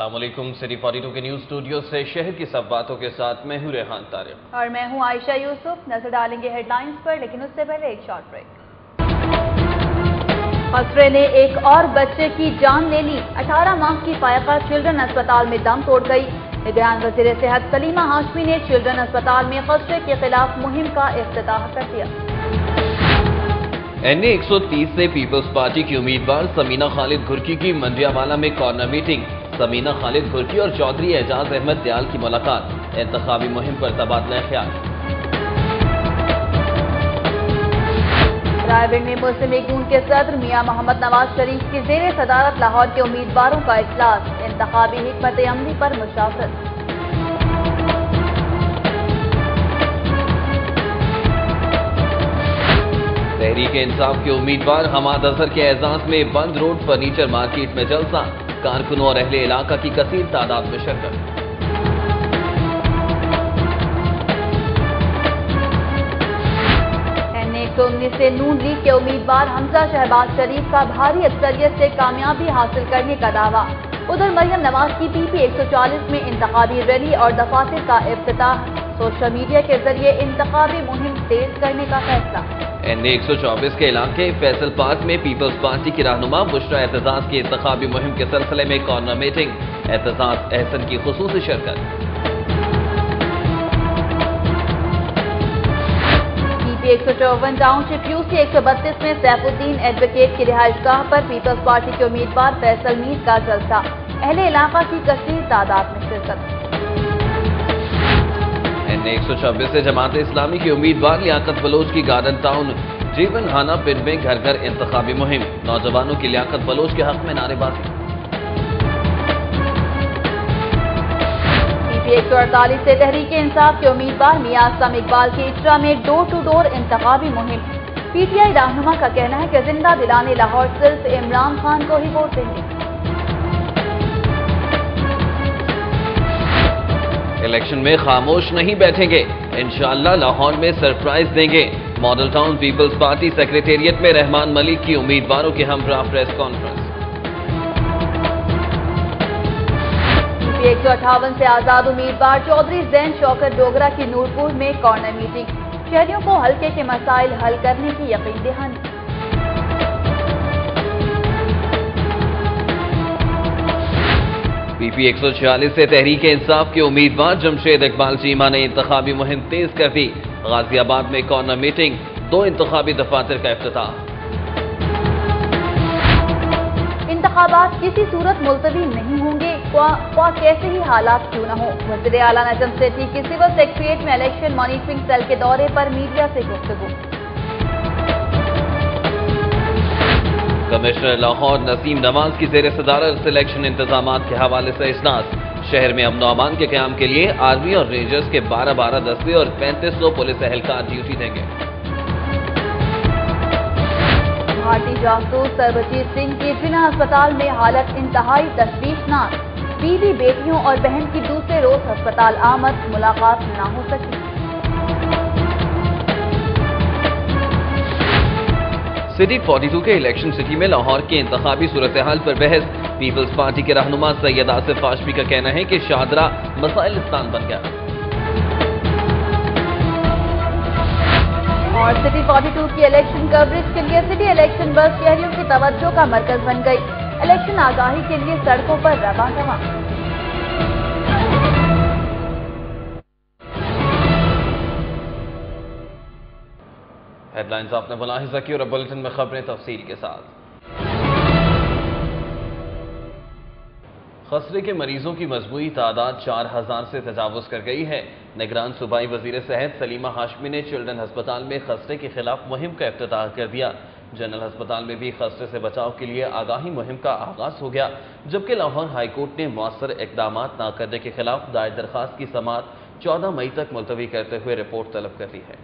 अस्सलाम वालेकुम। सिटी 42 के न्यूज स्टूडियो से शहर की सब बातों के साथ मैं हूं रेहान तारिक और मैं हूं आयशा यूसुफ। नजर डालेंगे हेडलाइंस पर, लेकिन उससे पहले एक शॉर्ट ब्रेक। खसरे ने एक और बच्चे की जान ले ली। 18 माह की फायका चिल्ड्रन अस्पताल में दम तोड़ गई। निगरान वज़ीर सेहत सलीमा हाशमी ने चिल्ड्रन अस्पताल में खसरे के खिलाफ मुहिम का इफ्तिताह कर दिया। NA 130 से पीपल्स पार्टी की उम्मीदवार समीना खालिद घुर्की की मंडियावाला में कॉर्नर मीटिंग। समीना खालिद घुर्की और चौधरी एजाज अहमद दयाल की मुलाकात। इंतखाबी मुहिम पर तबादला ख्याल। रायबेंड में मुस्लिम लीग नून के सदर मियां मोहम्मद नवाज शरीफ की ज़ेरे सदारत लाहौर के उम्मीदवारों का इजलास। इंतखाबी हिकमत अमली पर मुशावरत। तहरीक इंसाफ के उम्मीदवार हमाद अजहर के एजाज में बंद रोड फर्नीचर मार्केट में जलसा। कारकुनों और अहले इलाका की कसीर तादाद में शिरकत। NA 119 से नून लीग के उम्मीदवार हमजा शहबाज शरीफ का भारी अक्सरियत से कामयाबी हासिल करने का दावा। उधर मरियम नवाज की PP 140 में इंतखाबी रैली और दफातर का इफ्तिताह। सोशल मीडिया के जरिए इंतखाबी मुहिम तेज करने का फैसला। NA 124 के इलाके फैसल पार्क में पीपल्स पार्टी की रहनुमा बुशरा एतजाज की इंतखाबी मुहिम के सिलसिले में कॉर्नर मीटिंग। एतजाज एहसन की खुसूसी शिरकत। PP 154 टाउनशिप UC 132 में सैफुद्दीन एडवोकेट की रिहाइशगाह पर पीपल्स पार्टी के उम्मीदवार फैसल मीर का जलसा। अहले इलाका की कसीर तादाद में शिरकत। NA 126 से जमात इस्लामी की उम्मीदवार लियाकत बलोच की गार्डन टाउन जीवन हाना पिंड में घर घर इंतखाबी मुहिम। नौजवानों की लियाकत बलोच के हक में नारेबाजी। PP 148 से तहरीक इंसाफ के उम्मीदवार मियां असलम इकबाल की इजरा में डोर टू डोर इंतखाबी मुहिम। PTI रहनुमा का कहना है कि जिंदा दिलाने लाहौर सिर्फ इमरान खान को ही वोट देंगे। इलेक्शन में खामोश नहीं बैठेंगे, इंशाअल्लाह लाहौर में सरप्राइज देंगे। Model Town People's Party secretariat में रहमान मलिक की उम्मीदवारों के हमरा प्रेस कॉन्फ्रेंस। PP 158 से आजाद उम्मीदवार चौधरी जैन शौकत डोगरा की नूरपुर में कॉर्नर मीटिंग। शहरियों को हल्के के मसाइल हल करने की यकीन दहानी। PP 146 से तहरीक इंसाफ के उम्मीदवार जमशेद इकबाल चीमा ने इंतखाबी मुहिम तेज कर दी। गाजियाबाद में कॉर्नर मीटिंग। 2 इंतखाबी दफातर का इफ्तिताह। इंतखाबात किसी सूरत मुलतवी नहीं होंगे, ख्वाह कैसे ही हालात क्यों न हो। वज़ीर आला नजम सेठी की सिविल सेक्रेटेरिएट में इलेक्शन मॉनिटरिंग सेल के दौरे पर मीडिया से गुफ्तगू। कमिश्नर लाहौर नसीम नवाज की ज़ेर सदारत सिलेक्शन इंतजामात के हवाले से इजलास। शहर में अमन अमान के क़याम के लिए आर्मी और रेंजर्स के 12-12 दस्ते और 3500 पुलिस एहलकार ड्यूटी देंगे। भारतीय जासूस सरबजीत सिंह की जिना अस्पताल में हालत इंतहाई तशवीशनाक। बीवी, बेटियों और बहन की दूसरे रोज अस्पताल आमद, मुलाकात न हो सकी। सिटी 42 के इलेक्शन सिटी में लाहौर के इंतखाबी सूरत हाल पर बहस। पीपल्स पार्टी के रहनुमा सैयद आसिफ हाशमी का कहना है कि शाहदरा मसाइलिस्तान बन गया। और सिटी 42 की इलेक्शन कवरेज के लिए सिटी इलेक्शन बस शहरियों की तवज्जो का मरकज बन गई। इलेक्शन आगाही के लिए सड़कों पर रवाना। हेडलाइंस आपने मुलाहिजा की और अब बुलेटिन में खबरें तफसील के साथ। खसरे के मरीजों की मजमूई तादाद 4000 से तजावुज कर गई है। निगरान सूबाई वजीर सेहत सलीमा हाशमी ने चिल्ड्रन अस्पताल में खसरे के खिलाफ मुहिम का इफ्तिताह कर दिया। जनरल अस्पताल में भी खसरे से बचाव के लिए आगाही मुहिम का आगाज हो गया, जबकि लाहौर हाईकोर्ट ने मौसर इकदाम न करने के खिलाफ दायर दरखास्त की समाअत 14 मई तक मुलतवी करते हुए रिपोर्ट तलब कर दी है।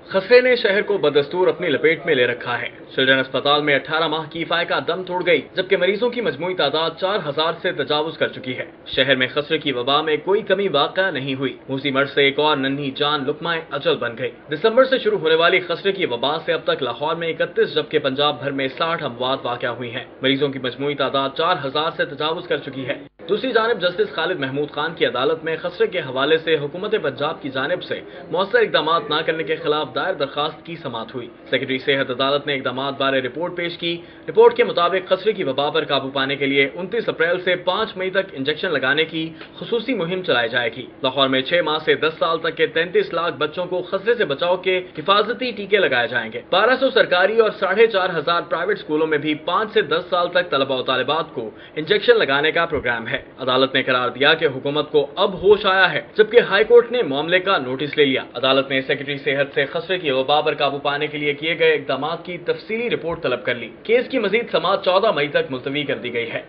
खसरे ने शहर को बदस्तूर अपनी लपेट में ले रखा है। चिल्ड्रन अस्पताल में 18 माह की फायका दम तोड़ गई, जबकि मरीजों की मजमूई तादाद 4000 से तजावुज कर चुकी है। शहर में खसरे की वबा में कोई कमी वाक़या नहीं हुई। मूसी मर्ज से एक और नन्ही जान लुकमाए अजल बन गई। दिसंबर से शुरू होने वाली खसरे की वबा से अब तक लाहौर में 31 जबकि पंजाब भर में 60 अमवात वाक़या हुई हैं। मरीजों की मजमूई तादाद 4000 से तजावुज कर चुकी है। دوسری جانب جسٹس خالد محمود خان کی عدالت میں خسرے کے حوالے سے حکومت پنجاب کی جانب سے مؤثر اقدامات نہ کرنے کے خلاف دائر درخواست کی سماعت ہوئی۔ سیکرٹری صحت عدالت نے اقدامات بارے رپورٹ پیش کی۔ رپورٹ کے مطابق خسرے کی وبا پر قابو پانے کے لیے 29 اپریل سے 5 مئی تک انجیکشن لگانے کی خصوصی مہم چلائی جائے گی۔ لاہور میں 6 ماہ سے 10 سال تک کے 33 لاکھ بچوں کو خسرے سے بچاؤ کے حفاظتی ٹیکے لگائے جائیں گے۔ 1200 سرکاری اور 4500 پرائیویٹ اسکولوں میں بھی 5 سے 10 سال تک طلبہ و طالبات کو انجیکشن لگانے کا پروگرام ہے۔ عدالت نے قرار دیا کہ حکومت کو اب ہوش آیا ہے، جبکہ ہائی کورٹ نے معاملے کا نوٹس لے لیا۔ عدالت نے سیکرٹری صحت سے خسرے کی وبا پر قابو پانے کے لیے کیے گئے اقدامات کی تفصیلی رپورٹ طلب کر لی۔ کیس کی مزید سماعت 14 مئی تک ملتوی کر دی گئی ہے۔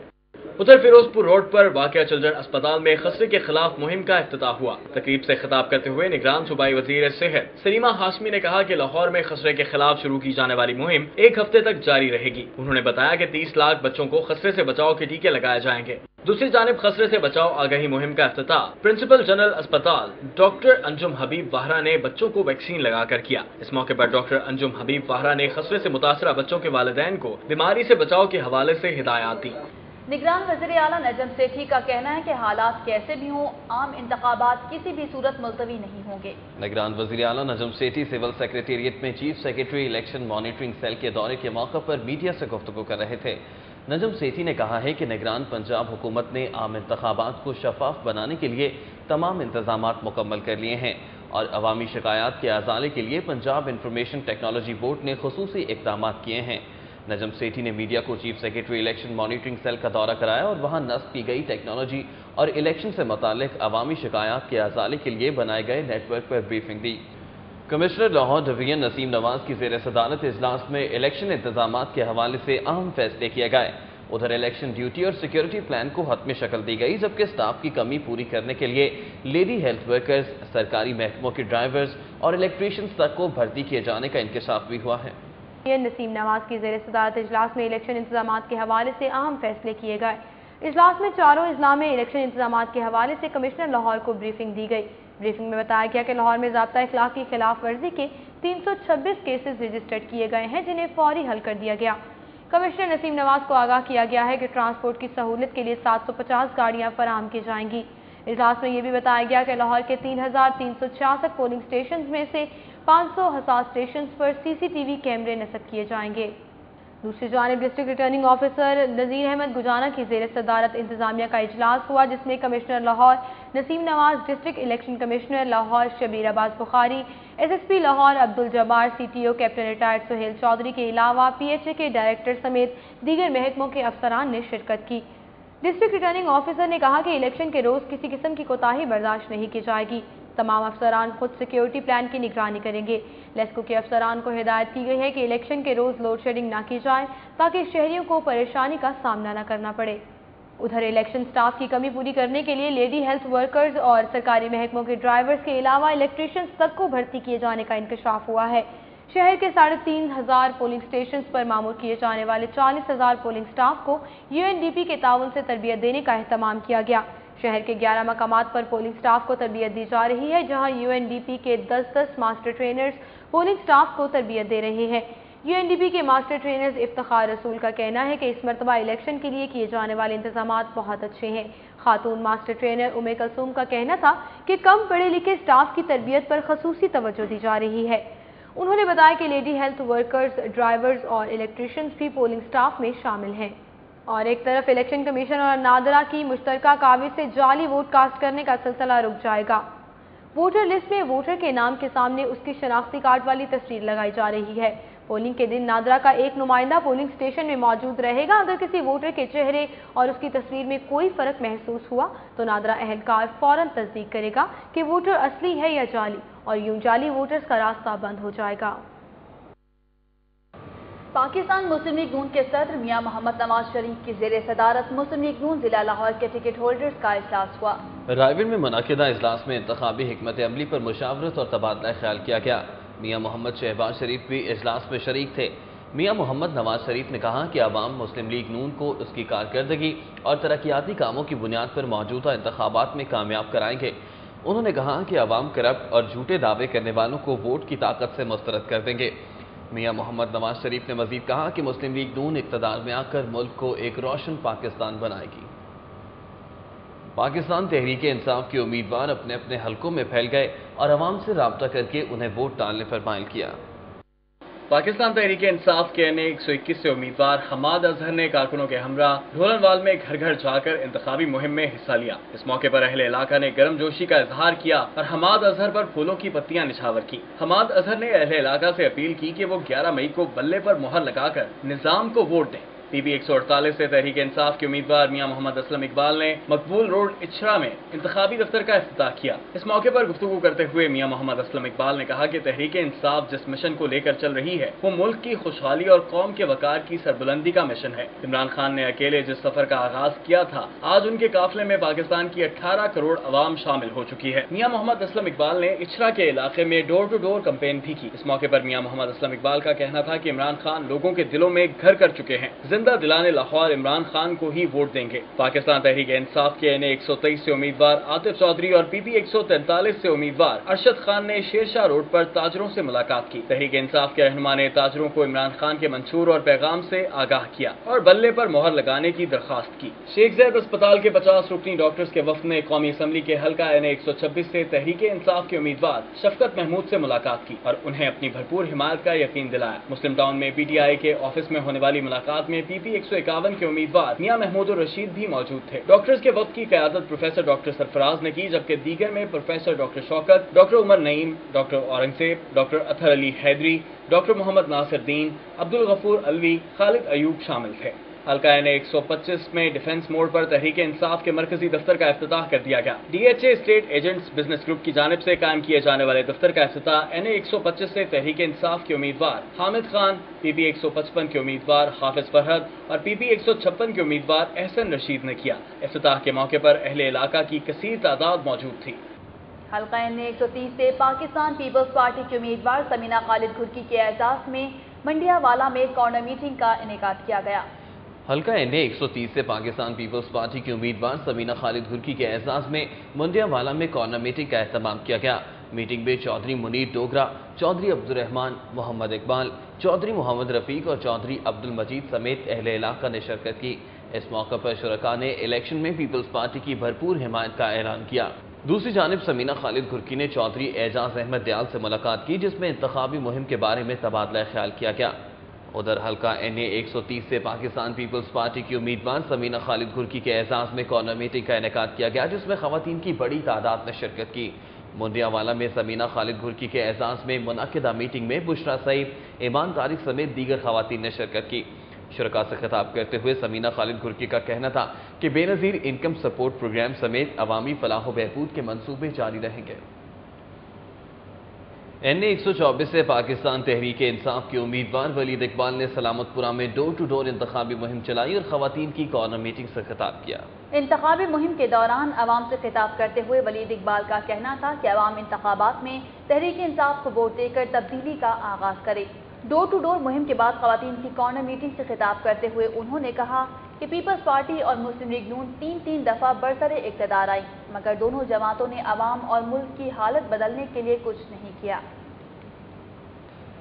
ادھر فیروزپور روڈ پر واقع چلڈرن اسپتال میں خسرے کے خلاف مہم کا افتتاح ہوا۔ تقریب سے خطاب کرتے ہوئے نگران صوبائی وزیر صحت سلیمہ ہاشمی نے کہا کہ لاہور میں خسرے کے خلاف شروع کی جانے والی مہم 1 ہفتے تک جاری رہے گی۔ انہوں نے بتایا کہ 30 لاکھ بچوں کو خسرے سے بچاؤ کے ٹیکے لگائے جائیں گے۔ دوسری جانب خسرے سے بچاؤ آگہی مہم کا افتتاح پرنسپل جنرل اسپتال ڈاکٹر انجم حبیب واہرہ نے بچوں کو ویکسین لگا کر کیا۔ اس موقع پر ڈاکٹر انجم حبیب واہرہ نے خسرے سے متاثرہ بچوں کے والدین کو بیماری سے بچاؤ کے حوالے سے ہدایات دی۔ نگران وزیر اعلیٰ نجم سیٹھی کا کہنا ہے کہ حالات کیسے بھی ہوں عام انتخابات کسی بھی صورت ملتوی نہیں ہوں گے۔ نگران وزیر اعلیٰ نجم سیٹھی سول سیکریٹریٹ میں chief secretary election monitoring cell کے دورے کے موقع پر میڈیا سے گفتگو کر رہے تھے۔ نجم سیٹھی نے کہا ہے کہ نگران پنجاب حکومت نے عام انتخابات کو شفاف بنانے کے لیے تمام انتظامات مکمل کر لیے ہیں اور عوامی شکایات کے ازالے کے لیے پنجاب انفارمیشن ٹیکنالوجی بورڈ نے خصوصی اقدامات کیے ہیں۔ نجم سیٹھی نے میڈیا کو chief secretary election monitoring cell کا دورہ کرایا اور وہاں نصب کی گئی ٹیکنالوجی اور الیکشن سے متعلق عوامی شکایات کے ازالے کے لیے بنائے گئے نیٹ ورک پر بریفنگ دی۔ کمشنر لاہور ڈویژن نسیم نواز کی زیر صدارت اجلاس میں الیکشن انتظامات کے حوالے سے اہم فیصلے کیے گئے۔ ادھر الیکشن ڈیوٹی اور سیکیورٹی پلان کو حتمی شکل دی گئی، جبکہ سٹاف کی کمی پوری کرنے کے لیے لیڈی ہیلتھ ورکرز، سرکاری محکموں کے ڈرائیورز اور الیکٹریشنز تک کو بھرتی کیے جانے کا انکشاف بھی ہوا ہے۔ نسیم نواز کی زیر صدارت اجلاس میں الیکشن انتظامات کے حوالے سے اہم فیصلے کیے گئے۔ اجلاس میں چاروں اضلاع میں الیکشن انتظامات کے حوالے سے کمشنر لاہور کو بریفنگ دی گئی۔ بریفنگ میں بتایا گیا کہ لاہور میں ضابطہ اخلاق کی خلاف ورزی کے 326 کیسز رجسٹرڈ کیے گئے ہیں، جنہیں فوری حل کر دیا گیا۔ کمشنر نسیم نواز کو آگاہ کیا گیا ہے کہ ٹرانسپورٹ کی سہولت کے لیے 750 گاڑیاں فراہم کی جائیں گی۔ اجلاس میں یہ بھی بتایا گیا کہ لاہور کے 3366 پولنگ اسٹیشنز میں سے 500 حساس اسٹیشنز پر سی سی ٹی وی کیمرے نصب کیے جائیں گے۔ دوسری جانب district returning officer Nazir Ahmed Gujjana کی زیر صدارت انتظامیہ کا اجلاس ہوا، جس میں commissioner Lahore Naseem Nawaz, district election commissioner Lahore Shabbir Abbas Bukhari, S S P Lahore Abduljabbar, C T O captain retired Sohail Chaudhry کے علاوہ پی ایچ اے کے ڈائریکٹر سمیت دیگر محکموں کے افسران نے شرکت کی۔ ڈسٹرکٹ ریٹرننگ آفیسر نے کہا کہ الیکشن کے روز کسی قسم کی کوتاہی برداشت نہیں کی جائے گی۔ تمام افسران خود سیکیورٹی پلان کی نگرانی کریں گے۔ لیسکو کے افسران کو ہدایت کی گئی ہے کہ الیکشن کے روز لوڈ شیڈنگ نہ کی جائے تاکہ شہریوں کو پریشانی کا سامنا نہ کرنا پڑے۔ ادھر الیکشن سٹاف کی کمی پوری کرنے کے لیے لیڈی ہیلتھ ورکرز اور سرکاری محکموں کے ڈرائیورز کے علاوہ الیکٹریشنز تک کو بھرتی کیے جانے کا انکشاف ہوا ہے۔ شہر کے 3500 پولنگ اسٹیشنز پر معمور کیے جانے والے 40,000 پولنگ سٹاف کو یو این ڈی پی کے تعاون سے تربیت دینے کا اہتمام کیا گیا۔ شہر کے 11 مقامات پر پولنگ سٹاف کو تربیت دی جا رہی ہے، جہاں یو این ڈی پی کے 10 ماسٹر ٹرینرز پولنگ سٹاف کو تربیت دے رہے ہیں۔ یو این ڈی پی کے ماسٹر ٹرینرز افتخار رسول کا کہنا ہے کہ اس مرتبہ الیکشن کے لیے کیے جانے والے انتظامات بہت اچھے ہیں۔ خاتون ماسٹر ٹرینر ام کلثوم کا کہنا تھا کہ کم پڑھے لکھے سٹاف کی تربیت پر خصوصی توجہ دی جا رہی ہے۔ انہوں نے بتایا کہ لیڈی ہیلتھ ورکرز، ڈرائیورز اور الیکٹریشنز بھی پولنگ سٹاف میں شامل ہیں۔ اور ایک طرف الیکشن کمیشن اور نادرا کی مشترکہ کاوش سے جعلی ووٹ کاسٹ کرنے کا سلسلہ رک جائے گا۔ ووٹر لسٹ میں ووٹر کے نام کے سامنے اس کی شناختی کارڈ والی تصویر لگائی جا رہی ہے۔ پولنگ کے دن نادرا کا ایک نمائندہ پولنگ سٹیشن میں موجود رہے گا۔ اگر کسی ووٹر کے چہرے اور اس کی تصویر میں کوئی فرق محسوس ہوا تو نادرا اہلکار فوراً تصدیق کرے گا کہ ووٹر اصلی ہے یا جعلی، اور یوں جعلی ووٹرز کا راستہ بند ہو جائے گا۔ پاکستان مسلم لیگ نون کے صدر میاں محمد نواز شریف کی زیر صدارت مسلم لیگ نون ضلع لاہور کے ٹکٹ ہولڈرز کا اجلاس ہوا۔ رائے میں منعقدہ اجلاس میں انتخابی حکمت عملی پر مشاورت اور تبادلہ خیال کیا گیا۔ میاں محمد شہباز شریف بھی اجلاس میں شریک تھے۔ میاں محمد نواز شریف نے کہا کہ عوام مسلم لیگ نون کو اس کی کارکردگی اور ترقیاتی کاموں کی بنیاد پر موجودہ انتخابات میں کامیاب کرائیں گے۔ انہوں نے کہا کہ عوام کرپٹ اور جھوٹے دعوے کرنے والوں کو ووٹ کی طاقت سے مسترد کر دیں گے۔ میاں محمد نواز شریف نے مزید کہا کہ مسلم لیگ نون اقتدار میں آ کر ملک کو ایک روشن پاکستان بنائے گی۔ پاکستان تحریک انصاف کے امیدوار اپنے اپنے حلقوں میں پھیل گئے اور عوام سے رابطہ کر کے انہیں ووٹ ڈالنے پر مائل کیا۔ پاکستان تحریک انصاف کے این اے 121 سے امیدوار حماد اظہر نے کارکنوں کے ہمراہ ڈھولن وال میں گھر گھر جا کر انتخابی مہم میں حصہ لیا۔ اس موقع پر اہل علاقہ نے گرم جوشی کا اظہار کیا اور حماد اظہر پر پھولوں کی پتیاں نچھاور کی۔ حماد اظہر نے اہل علاقہ سے اپیل کی کہ وہ 11 مئی کو بلے پر مہر لگا کر نظام کو ووٹ دیں۔ پی پی 148 سے تحریک انصاف کے امیدوار میاں محمد اسلم اقبال نے مقبول روڈ اچھرا میں انتخابی دفتر کا افتتاح کیا۔ اس موقع پر گفتگو کرتے ہوئے میاں محمد اسلم اقبال نے کہا کہ تحریک انصاف جس مشن کو لے کر چل رہی ہے وہ ملک کی خوشحالی اور قوم کے وقار کی سربلندی کا مشن ہے۔ عمران خان نے اکیلے جس سفر کا آغاز کیا تھا، آج ان کے قافلے میں پاکستان کی 18 کروڑ عوام شامل ہو چکی ہے۔ میاں محمد اسلم اقبال نے اچھرا کے علاقے میں ڈور ٹو ڈور کمپین بھی کی۔ اس موقع پر میاں محمد اسلم اقبال کا کہنا تھا کہ عمران خان لوگوں کے دلوں میں گھر کر چکے ہیں، زندہ دلانے لاہور عمران خان کو ہی ووٹ دیں گے۔ پاکستان تحریک انصاف کے این اے 123 سے امیدوار عاطف چودھری اور پی پی 143 سے امیدوار ارشد خان نے شیر شاہ روڈ پر تاجروں سے ملاقات کی۔ تحریک انصاف کے رہنما نے تاجروں کو عمران خان کے منشور اور پیغام سے آگاہ کیا اور بلے پر مہر لگانے کی درخواست کی۔ شیخ زید اسپتال کے 50 رکنی ڈاکٹرز کے وفد نے قومی اسمبلی کے حلقہ این اے 126 سے تحریک انصاف کے امیدوار شفقت محمود سے ملاقات کی اور انہیں اپنی بھرپور حمایت کا یقین دلایا۔ مسلم ٹاؤن میں پی ٹی آئی کے آفس میں ہونے والی ملاقات میں پی پی 151 کے امیدوار میاں محمود الرشید بھی موجود تھے۔ ڈاکٹرز کے وفد کی قیادت پروفیسر ڈاکٹر سرفراز نے کی، جبکہ دیگر میں پروفیسر ڈاکٹر شوکت، ڈاکٹر عمر نعیم، ڈاکٹر اورنگزیب، ڈاکٹر اطہر علی حیدری، ڈاکٹر محمد ناصر دین، عبدالغفور الوی، خالد ایوب شامل تھے۔ حلقہ این اے 125 میں ڈیفنس موڑ پر تحریک انصاف کے مرکزی دفتر کا افتتاح کر دیا گیا۔ D H A estate agents business group کی جانب سے قائم کیے جانے والے دفتر کا افتتاح این اے 125 سے تحریک انصاف کے امیدوار حامد خان، پی پی 155 کے امیدوار حافظ فرحت اور پی پی 156 کے امیدوار احسن رشید نے کیا۔ افتتاح کے موقع پر اہل علاقہ کی کثیر تعداد موجود تھی۔ حلقہ این اے 130 سے پاکستان پیپلز پارٹی کے امیدوار سمینہ خالد گھرکی کے اعزاز میں منڈیا والا میں کارنر میٹنگ کا انعقاد کیا گیا۔ حلقہ این اے 130 سے پاکستان پیپلز پارٹی کی امیدوار سمینہ خالد گھرکی کے اعزاز میں منڈیا والا میں کارنر میٹنگ کا اہتمام کیا گیا۔ میٹنگ میں چودھری منیر ڈوگرا، چودھری عبدالرحمان، محمد اقبال، چودھری محمد رفیق اور چودھری عبدالمجید سمیت اہل علاقہ نے شرکت کی۔ اس موقع پر شرکاء نے الیکشن میں پیپلز پارٹی کی بھرپور حمایت کا اعلان کیا۔ دوسری جانب سمینہ خالد گھرکی نے چودھری اعجاز احمد دیال سے ملاقات کی، جس میں انتخابی مہم کے بارے میں تبادلہ خیال کیا گیا۔ ادھر حلقہ این اے 130 سے پاکستان پیپلز پارٹی کی امیدوار سمینہ خالد گھرکی کے اعزاز میں کارنر میٹنگ کا انعقاد کیا گیا، جس میں خواتین کی بڑی تعداد نے شرکت کی۔ منڈیا والا میں سمینہ خالد گھرکی کے اعزاز میں منعقدہ میٹنگ میں بشرا سعید، ایمان طارق سمیت دیگر خواتین نے شرکت کی۔ شرکاء سے خطاب کرتے ہوئے سمینہ خالد گھرکی کا کہنا تھا کہ بے نظیر انکم سپورٹ پروگرام سمیت عوامی فلاح و بہبود کے منصوبے جاری رہیں گے۔ این اے 124 سے پاکستان تحریک انصاف کے امیدوار ولید اقبال نے سلامت پورہ میں ڈور ٹو ڈور انتخابی مہم چلائی اور خواتین کی کارنر میٹنگ سے خطاب کیا۔ انتخابی مہم کے دوران عوام سے خطاب کرتے ہوئے ولید اقبال کا کہنا تھا کہ عوام انتخابات میں تحریک انصاف کو ووٹ دے کر تبدیلی کا آغاز کرے۔ ڈور ٹو ڈور مہم کے بعد خواتین کی کارنر میٹنگ سے خطاب کرتے ہوئے انہوں نے کہا کہ پیپلز پارٹی اور مسلم لیگ نون تین دفعہ برسر اقتدار آئی، مگر دونوں جماعتوں نے عوام اور ملک کی حالت بدلنے کے لیے کچھ نہیں کیا۔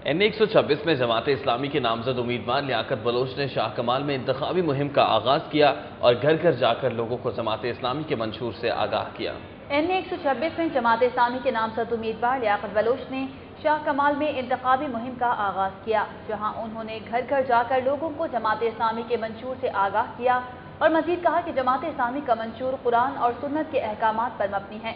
این اے 126 میں جماعت اسلامی کے نامزد امیدوار لیاقت بلوچ نے شاہ کمال میں انتخابی مہم کا آغاز کیا اور گھر گھر جا کر لوگوں کو جماعت اسلامی کے منشور سے آگاہ کیا۔ این اے 126 میں جماعت اسلامی کے نامزد امیدوار لیاقت بلوچ نے شاہ کمال میں انتخابی مہم کا آغاز کیا، جہاں انہوں نے گھر گھر جا کر لوگوں کو جماعت اسلامی کے منشور سے آگاہ کیا اور مزید کہا کہ جماعت اسلامی کا منشور قرآن اور سنت کے احکامات پر مبنی ہے۔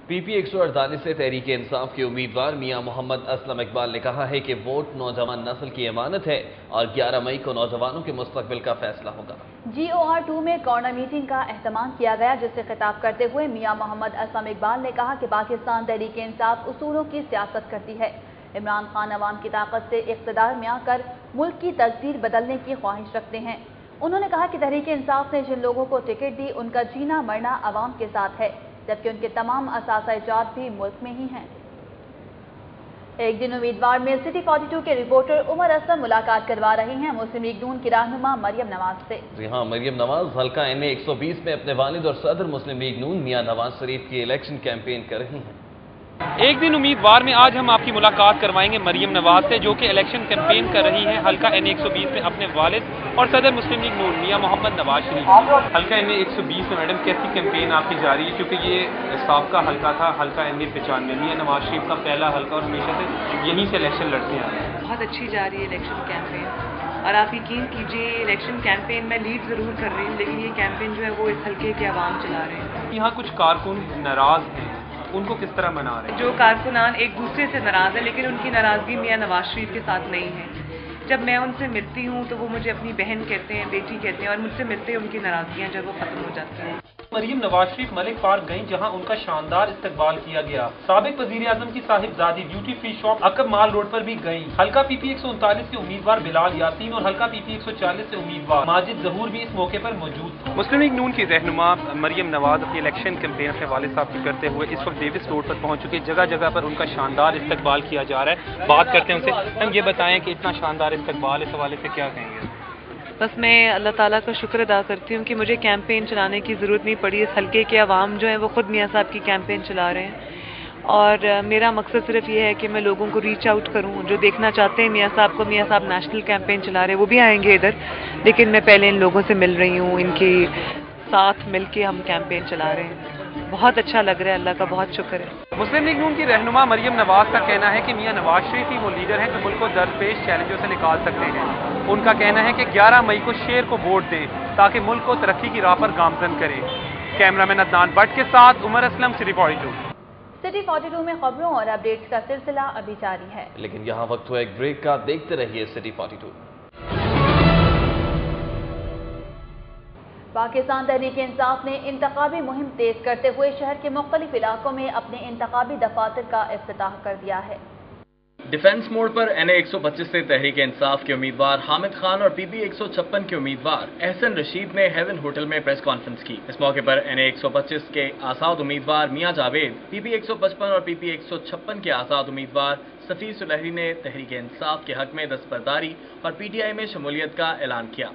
پی پی 148 سے تحریک انصاف کے امیدوار میاں محمد اسلم اقبال نے کہا ہے کہ ووٹ نوجوان نسل کی امانت ہے اور 11 مئی کو نوجوانوں کے مستقبل کا فیصلہ ہوگا۔ GOR2 میں کارنر میٹنگ کا اہتمام کیا گیا، جس سے خطاب کرتے ہوئے میاں محمد اسلم اقبال نے کہا کہ پاکستان تحریک انصاف اصولوں کی سیاست کرتی ہے۔ عمران خان عوام کی طاقت سے اقتدار میں آ کر ملک کی تقدیر بدلنے کی خواہش رکھتے ہیں۔ انہوں نے کہا کہ تحریک انصاف نے جن لوگوں کو ٹکٹ دی ان کا جینا مرنا عوام کے ساتھ ہے، جبکہ ان کے تمام اثاثہ جات بھی ملک میں ہی ہیں۔ ایک دن امیدوار میں سٹی 42 کے رپورٹر عمر اسلم ملاقات کروا رہے ہیں مسلم لیگ نون کی رہنما مریم نواز سے۔ جی ہاں، مریم نواز حلقہ این اے 120 میں اپنے والد اور صدر مسلم لیگ نون میاں نواز شریف کی الیکشن کیمپین کر رہی ہیں۔ एक दिन उम्मीदवार में आज हम आपकी मुलाकात करवाएंगे मरियम नवाज से, जो कि इलेक्शन कैंपेन कर रही हैं हल्का NA 120 में अपने वालिद और सदर मुस्लिम लीग नून मियां मोहम्मद नवाज शरीफ। हल्का NA 120 में मैडम कैसी कैंपेन आपकी जारी है, क्योंकि ये सबका हल्का था, हल्का NA 95 मियां नवाज शरीफ का पहला हल्का और हमेशा से यहीं से इलेक्शन लड़ते हैं। बहुत अच्छी जा रही है इलेक्शन कैंपेन, और आप यकीन कीजिए इलेक्शन कैंपेन में लीड ज़रूर कर रही हूँ, लेकिन ये कैंपेन जो है वो इस हल्के के अवाम चला रहे हैं। यहाँ कुछ कारकुन नाराज हैं, उनको किस तरह मना रहे हैं? जो कारकुनान एक दूसरे से नाराज़ है, लेकिन उनकी नाराज़गी मियां नवाज शरीफ के साथ नहीं है। जब मैं उनसे मिलती हूँ तो वो मुझे अपनी बहन कहते हैं, बेटी कहते हैं, और मुझसे मिलते ही उनकी नाराज़गियाँ जो वो ख़त्म हो जाती हैं। मरियम नवाज शरीफ मलिक पार्क गईं, जहां उनका शानदार इस्तकबाल किया गया। साबिक वजीर आजम की साहिबजादी ड्यूटी फ्री शॉप अकब माल रोड पर भी गईं। हल्का PP 139 के उम्मीदवार बिलाल यासीन और हल्का PP 140 से उम्मीदवार माजिद जहूर भी इस मौके पर मौजूद थे। मुस्लिम लीग नून की रहनुमा मरियम नवाज अपनी इलेक्शन कैंपेन अपने वालिद साहब की करते हुए इस वक्त डेविस रोड पर पहुंच चुके। जगह जगह पर उनका शानदार इस्तकबाल किया जा रहा है। बात करते हैं उनसे। हम ये बताएं कि इतना शानदार इस्तकबाल, इस हवाले से क्या कहेंगे? बस मैं अल्लाह ताला का शुक्र अदा करती हूँ कि मुझे कैंपेन चलाने की ज़रूरत नहीं पड़ी। इस हल्के के अवाम जो हैं वो ख़ुद मियाँ साहब की कैंपेन चला रहे हैं, और मेरा मकसद सिर्फ ये है कि मैं लोगों को रीच आउट करूँ। जो देखना चाहते हैं मियाँ साहब को, मियाँ साहब नेशनल कैंपेन चला रहे हैं, वो भी आएंगे इधर, लेकिन मैं पहले इन लोगों से मिल रही हूँ, इनके साथ मिल के हम कैंपेन चला रहे हैं। बहुत अच्छा लग रहा है, अल्लाह का बहुत शुक्र है। मुस्लिम लीग नून की रहनुमा मरियम नवाज का कहना है कि मियां नवाज शरीफ ही वो लीडर हैं जो मुल्क को दरपेश चैलेंजों से निकाल सकते हैं। उनका कहना है कि 11 मई को शेर को वोट दें ताकि मुल्क को तरक्की की राह पर गामजन करें। कैमरामैन अदनान भट्ट के साथ उमर असलम, सिटी 42। सिटी 42 में खबरों और अपडेट्स का सिलसिला अभी जारी है, लेकिन यहाँ वक्त हुआ एक ब्रेक का। देखते रहिए सिटी 42। पाकिस्तान तहरीक इंसाफ ने इंतखाबी मुहिम तेज करते हुए शहर के मुख्तलिफ इलाकों में अपने इंतखाबी दफातर का इफ्तिताह कर दिया है। डिफेंस मोड पर NA 125 से तहरीक इंसाफ के उम्मीदवार हामिद खान और PP 156 के उम्मीदवार एहसन रशीद ने हेवन होटल में प्रेस कॉन्फ्रेंस की। इस मौके पर NA 125 के आजाद उम्मीदवार मियां जावेद, PP 155 और PP 156 के आजाद उम्मीदवार सफी सुलहरी ने तहरीक इंसाफ के हक में दस्तबरदारी और PTI में शमूलियत का ऐलान किया।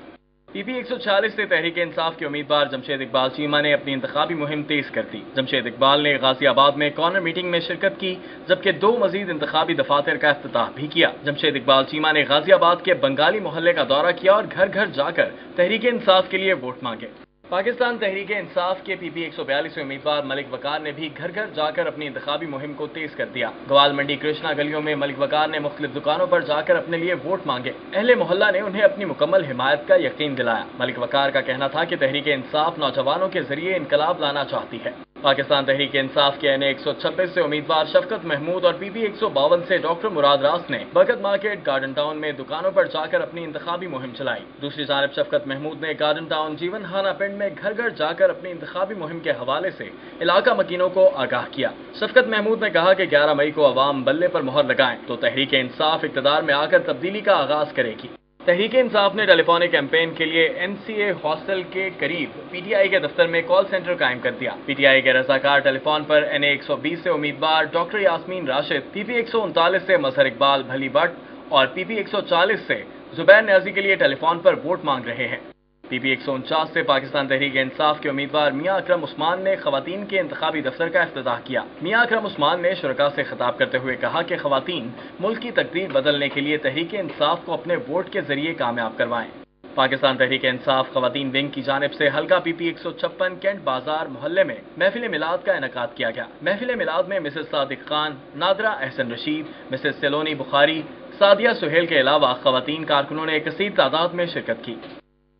PP 140 से तहरीक इंसाफ के उम्मीदवार जमशेद इकबाल चीमा ने अपनी इंतखाबी मुहिम तेज कर दी। जमशेद इकबाल ने गाजियाबाद में कॉर्नर मीटिंग में शिरकत की, जबकि 2 मजीद इंतखाबी दफातर का इफ्तिताह भी किया। जमशेद इकबाल चीमा ने गाजियाबाद के बंगाली मोहल्ले का दौरा किया और घर घर जाकर तहरीक इंसाफ के लिए वोट मांगे। पाकिस्तान तहरीक इंसाफ के PP 142 उम्मीदवार मलिक वकार ने भी घर घर जाकर अपनी इंतखाबी मुहिम को तेज कर दिया। ग्वाल मंडी कृष्णा गलियों में मलिक वकार ने मुख्तलिफ दुकानों पर जाकर अपने लिए वोट मांगे। अहले मोहल्ला ने उन्हें अपनी मुकम्मल हिमायत का यकीन दिलाया। मलिक वकार का कहना था कि तहरीक इंसाफ नौजवानों के जरिए इनकलाब लाना चाहती है। पाकिस्तान तहरीक इंसाफ के NA 126 से उम्मीदवार शफकत महमूद और PP 152 से डॉक्टर मुराद रास ने बरकत मार्केट गार्डन टाउन में दुकानों पर जाकर अपनी इंतखाबी मुहिम चलाई। दूसरी जानब शफकत महमूद ने गार्डन टाउन जीवन हाना पिंड में घर घर जाकर अपनी इंतखाबी मुहिम के हवाले से इलाका मकीनों को आगाह किया। शफकत महमूद ने कहा कि 11 मई को अवाम बल्ले पर मोहर लगाएं तो तहरीक इंसाफ इक़्तिदार में आकर तब्दीली का आगाज करेगी। तहरीक इंसाफ ने टेलीफोनिक कैंपेन के लिए NCA हॉस्टल के करीब PTI के दफ्तर में कॉल सेंटर कायम कर दिया। PTI के रजाकार टेलीफोन पर NA 120 से उम्मीदवार डॉक्टर यास्मीन राशिद, PP 139 से मजहर इकबाल भली भट्ट और PP 140 से जुबैर न्याजी के लिए टेलीफोन पर वोट मांग रहे हैं। PP 149 से पाकिस्तान तहरीक इंसाफ के उम्मीदवार मियां अकरम उस्मान ने खवातीन के इंतखाबी दफ्तर का इफ्तिताह किया। मियां अकरम उस्मान ने शुरका से खिताब करते हुए कहा कि खवातीन मुल्क की तकदीर बदलने के लिए तहरीक इंसाफ को अपने वोट के जरिए कामयाब करवाएं। पाकिस्तान तहरीक इंसाफ खवातीन विंग की जानिब से हल्का PP 156 कैंट बाजार मोहल्ले में महफिल मिलाद का इनेकाद किया गया। महफिल मिलाद में मिसेस सादिक खान, नादरा एहसन रशीद, मिसेस सेलोनी बुखारी, सादिया सुहेल के अलावा खवातीन कारकुनों ने कसीर तादाद में शिरकत की।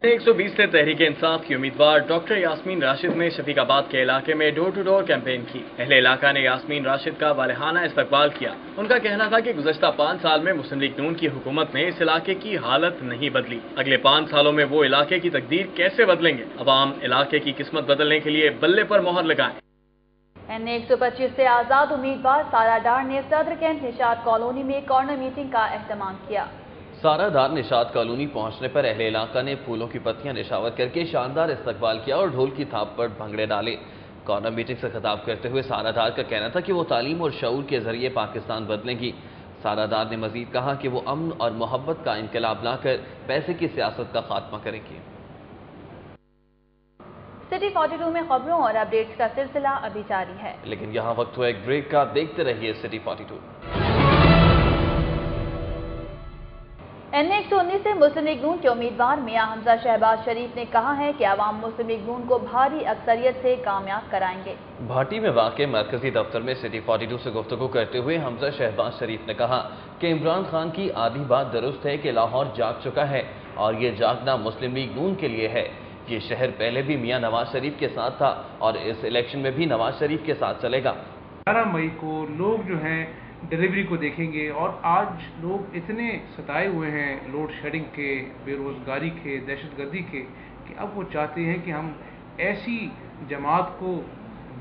120 से तहरीक इंसाफ की उम्मीदवार डॉक्टर यास्मीन राशिद ने शफीकाबाद के इलाके में डोर टू डोर कैंपेन की। अहले इलाका ने यास्मीन राशिद का वालिहाना इस्तकबाल किया। उनका कहना था कि गुज़श्ता 5 साल में मुस्लिम लीग नून की हुकूमत ने इस इलाके की हालत नहीं बदली। अगले 5 सालों में वो इलाके की तकदीर कैसे बदलेंगे? अवाम इलाके की किस्मत बदलने के लिए बल्ले पर मोहर लगाएं। NA 125 से आजाद उम्मीदवार सारा डार ने सदर कैंट निशात कॉलोनी में कॉर्नर मीटिंग का एहतमाम किया। सारा डार निशात कॉलोनी पहुंचने पर अहले इलाका ने फूलों की पत्तियां निशावर करके शानदार इस्तकबाल किया और ढोल की थाप पर भंगड़े डाले। कॉर्नर मीटिंग से खिताब करते हुए सारा डार का कहना था कि वो तालीम और शऊर के जरिए पाकिस्तान बदलेंगी। सारा डार ने मजीद कहा कि वो अमन और मोहब्बत का इनकलाब लाकर पैसे की सियासत का खात्मा करेंगी। सिटी 42 में खबरों और अपडेट्स का सिलसिला अभी जारी है, लेकिन यहाँ वक्त हुआ एक ब्रेक का। देखते रहिए सिटी 42। NA 119 से मुस्लिम लीग नून के उम्मीदवार मियां हमजा शहबाज शरीफ ने कहा है कि अवाम मुस्लिम लीग नून को भारी अक्सरियत से कामयाब कराएंगे। भाटी में वाक़े मरकजी दफ्तर में सिटी 42 से गुफ्तगू करते हुए हमजा शहबाज शरीफ ने कहा कि इमरान खान की आधी बात दुरुस्त है कि लाहौर जाग चुका है और ये जागना मुस्लिम लीग नून के लिए है। ये शहर पहले भी मियां नवाज शरीफ के साथ था और इस इलेक्शन में भी नवाज शरीफ के साथ चलेगा। 11 मई को लोग जो हैं डिलीवरी को देखेंगे और आज लोग इतने सताए हुए हैं लोड शेडिंग के, बेरोजगारी के, दहशतगर्दी के, कि अब वो चाहते हैं कि हम ऐसी जमात को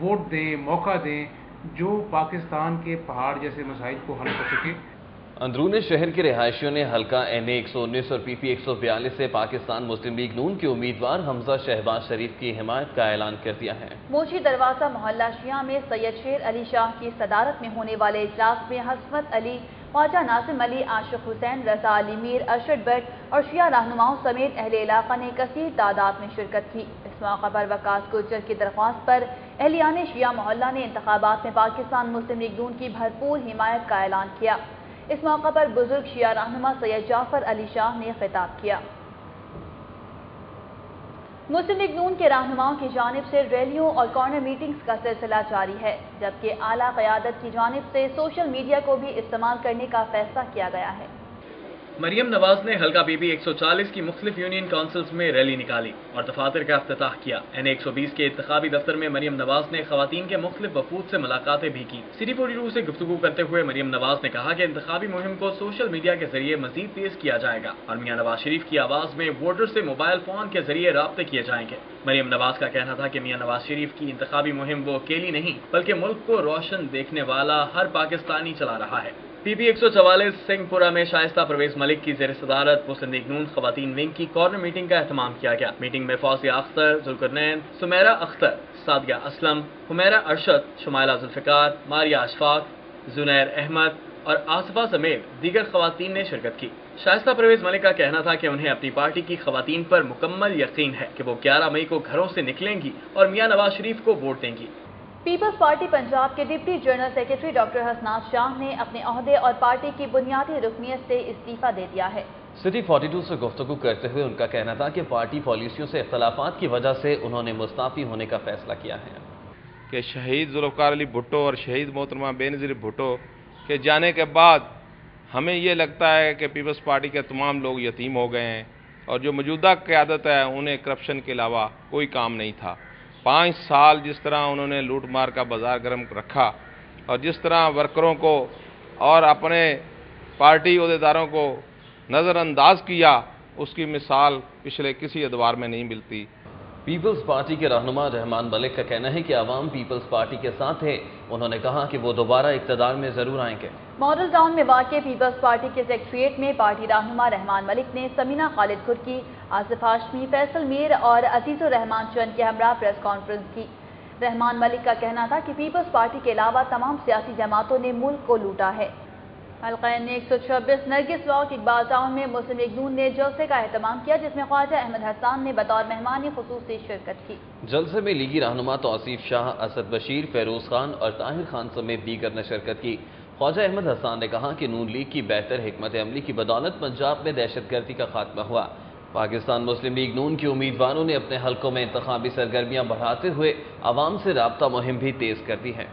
वोट दें, मौका दें जो पाकिस्तान के पहाड़ जैसे मसाइल को हल कर सके। अंदरूनी शहर के रिहायशियों ने हल्का NA 119 और PP 142 से पाकिस्तान मुस्लिम लीग नून के उम्मीदवार हमजा शहबाज शरीफ की हिमायत का ऐलान कर दिया है। मोची दरवाजा मोहल्ला शिया में सैयद शेर अली शाह की सदारत में होने वाले इजलास में हसमत अली, ख्वाजा नासिम अली, आशिक हुसैन, रजा अली मीर, अरशद भट्ट और शिया रहनुमाओं समेत अहले इलाका ने कसीर तादाद में शिरकत की। इस मौका पर वकास गुज्जर की दरख्वास्त पर अहलियान शिया मोहल्ला ने इंतखाबात में पाकिस्तान मुस्लिम लीग नून की भरपूर हिमायत का ऐलान किया। इस मौका पर बुजुर्ग शिया रहनुमा सैयद जाफर अली शाह ने खिताब किया। मुस्लिम लीग नून के रहनुमाओं की जानिब से रैलियों और कॉर्नर मीटिंग्स का सिलसिला जारी है, जबकि आला क़यादत की जानिब से सोशल मीडिया को भी इस्तेमाल करने का फैसला किया गया है। मरियम नवाज ने हल्का PP 140 की मुख्तलिफ यूनियन काउंसिल्स में रैली निकाली और दफातर का इफ्तिताह किया। NA 120 के इंतखाबी दफ्तर में मरियम नवाज ने खवातीन के मुख्तलिफ वफूद से मुलाकातें भी की। सिटी 42 से गुफ्तगू करते हुए मरियम नवाज ने कहा कि इंतखाबी मुहिम को सोशल मीडिया के जरिए मजीद तेज किया जाएगा और मियां नवाज शरीफ की आवाज में वोटर से मोबाइल फोन के जरिए राब्ते किए जाएंगे। मरियम नवाज का कहना था कि मियां नवाज शरीफ की इंतखाबी मुहिम वो अकेली नहीं बल्कि मुल्क को रोशन देखने वाला हर पाकिस्तानी चला रहा है। PP 144 सिंहपुरा में शाइस्ता परवेज मलिक की ज़ेर सदारत मुस्लिम लीग नून खवातीन विंग की कॉर्नर मीटिंग का एहतमाम किया गया। मीटिंग में फौजिया अख्तर, जुल्करनैन, सुमेरा अख्तर, सादिया असलम, हुमैरा अरशद, शुमाइला जुल्फिकार, मारिया अशफाक, जुनैर अहमद और आसफा समेत दीगर खवातीन ने शिरकत की। शाइस्ता परवेज मलिक का कहना था कि उन्हें अपनी पार्टी की खवातीन पर मुकम्मल यकीन है कि वो 11 मई को घरों से निकलेंगी और मियां नवाज शरीफ को वोट देंगी। पीपल्स पार्टी पंजाब के डिप्टी जनरल सेक्रेटरी डॉक्टर हसनात शाह ने अपने ओहदे और पार्टी की बुनियादी रुकनियत से इस्तीफा दे दिया है। सिटी 42 से गुफ्तगू करते हुए उनका कहना था कि पार्टी पॉलिसियों से इख्तलाफात की वजह से उन्होंने मुस्ताफी होने का फैसला किया है कि शहीद जुल्फ़िकार अली भुट्टो और शहीद मोहतरमा बेनज़ीर भुट्टो के जाने के बाद हमें ये लगता है कि पीपल्स पार्टी के तमाम लोग यतीम हो गए हैं और जो मौजूदा क़यादत है उन्हें करप्शन के अलावा कोई काम नहीं था। 5 साल जिस तरह उन्होंने लूट मार का बाजार गर्म रखा और जिस तरह वर्करों को और अपने पार्टी अहदेदारों को नज़रअंदाज किया, उसकी मिसाल पिछले किसी अदवार में नहीं मिलती। पीपल्स पार्टी के रहनुमा रहमान मलिक का कहना है कि अवाम पीपल्स पार्टी के साथ है। उन्होंने कहा कि वो दोबारा इक़्तिदार में जरूर आएंगे। मॉडल टाउन में वाक़ पीपल्स पार्टी के सेक्रेटरीट में पार्टी रहनुमा रहमान मलिक ने समीना खालिद खुर्की, आसिफ हाशमी, फैसल मीर और अजीजुर रहमान चंद के हमरा प्रेस कॉन्फ्रेंस की। रहमान मलिक का कहना था कि पीपल्स पार्टी के अलावा तमाम सियासी जमातों ने मुल्क को लूटा है। हल्का NA 126 Nargis block Iqbal town में मुस्लिम लीग नून ने जलसे का एहतमाम किया, जिसमें ख्वाजा अहमद हसन ने बतौर मेहमान खुसूसी शिरकत की। जलसे में लीगी रहनुमा तौसीफ शाह, असद बशीर, फेरोज खान और ताहिर खान समेत दीगर ने शिरकत की। ख्वाजा अहमद हसन ने कहा कि नून लीग की बेहतर हिकमत अमली की बदौलत पंजाब में दहशतगर्दी का खात्मा हुआ। पाकिस्तान मुस्लिम लीग नून के उम्मीदवारों ने अपने हलकों में इंतखाबी सरगर्मियां बढ़ाते हुए आवाम से राब्ता मुहिम भी तेज कर दी है।